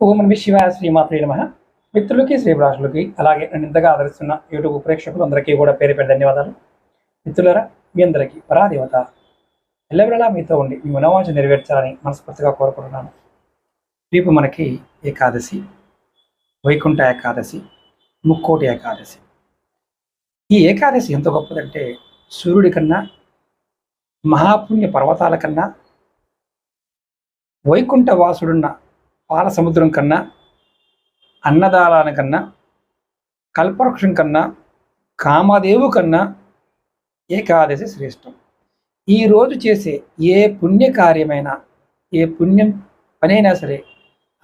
ఓం నమ శివాయ, శ్రీమాత్రే నమః. మిత్రులకి, శ్రీభిలాషులకి, అలాగే నన్ను ఇంతగా ఆదరిస్తున్న యూట్యూబ్ ప్రేక్షకులందరికీ కూడా పేరు పేరు ధన్యవాదాలు. మిత్రులారా, మీ అందరికీ పరాదేవత ఎల్లవేళలా మీతో ఉండి మీ మనోవాంఛ నెరవేర్చాలని మనస్ఫూర్తిగా కోరుకుంటున్నాను. రేపు మనకి ఏకాదశి, వైకుంఠ ఏకాదశి, ముక్కోటి ఏకాదశి. ఈ ఏకాదశి ఎంత గొప్పదంటే సూర్యుడి కన్నా, మహాపుణ్య పర్వతాల కన్నా, వైకుంఠ వాసుడున్న పాల సముద్రం కన్నా, అన్నదానాల కన్నా, కల్పవృక్షం కన్నా, కామదేవు కన్నా ఏకాదశి శ్రేష్టం. ఈరోజు చేసే ఏ పుణ్యకార్యమైనా, ఏ పుణ్యం పనైనా సరే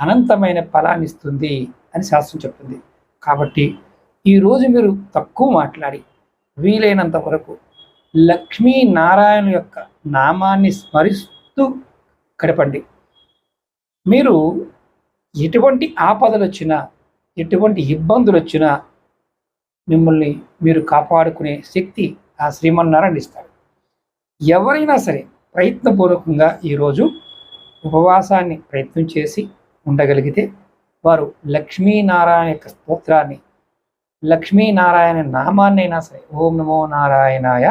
అనంతమైన ఫలాన్ని ఇస్తుంది అని శాస్త్రం చెప్తుంది. కాబట్టి ఈరోజు మీరు తక్కువ మాట్లాడి వీలైనంత వరకు లక్ష్మీనారాయణ యొక్క నామాన్ని స్మరిస్తూ గడపండి. మీరు ఎటువంటి ఆపదలు వచ్చినా, ఎటువంటి ఇబ్బందులు వచ్చినా మిమ్మల్ని మీరు కాపాడుకునే శక్తి ఆ శ్రీమన్నారాయణ ఇస్తాడు. ఎవరైనా సరే ప్రయత్నపూర్వకంగా ఈరోజు ఉపవాసాన్ని ప్రయత్నం చేసి ఉండగలిగితే వారు లక్ష్మీనారాయణ యొక్క స్తోత్రాన్ని, లక్ష్మీనారాయణ నామాన్నైనా సరే ఓం నమో నారాయణాయ,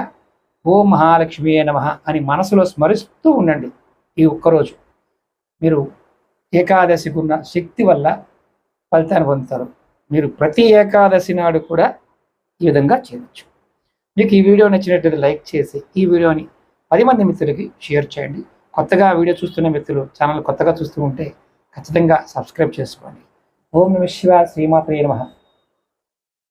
ఓం మహాలక్ష్మీ నమః అని మనసులో స్మరిస్తూ ఉండండి. ఈ ఒక్కరోజు మీరు ఏకాదశికి ఉన్న శక్తి వల్ల ఫలితాన్ని పొందుతారు. మీరు ప్రతి ఏకాదశి నాడు కూడా ఈ విధంగా చేయవచ్చు. మీకు ఈ వీడియో నచ్చినట్లయితే లైక్ చేసి ఈ వీడియోని 10 మంది మిత్రులకి షేర్ చేయండి. కొత్తగా వీడియో చూస్తున్న మిత్రులు ఛానల్ కొత్తగా చూస్తూ ఉంటే ఖచ్చితంగా సబ్స్క్రైబ్ చేసుకోండి. ఓం నమః శివాయ, శ్రీమాత్రే నమః.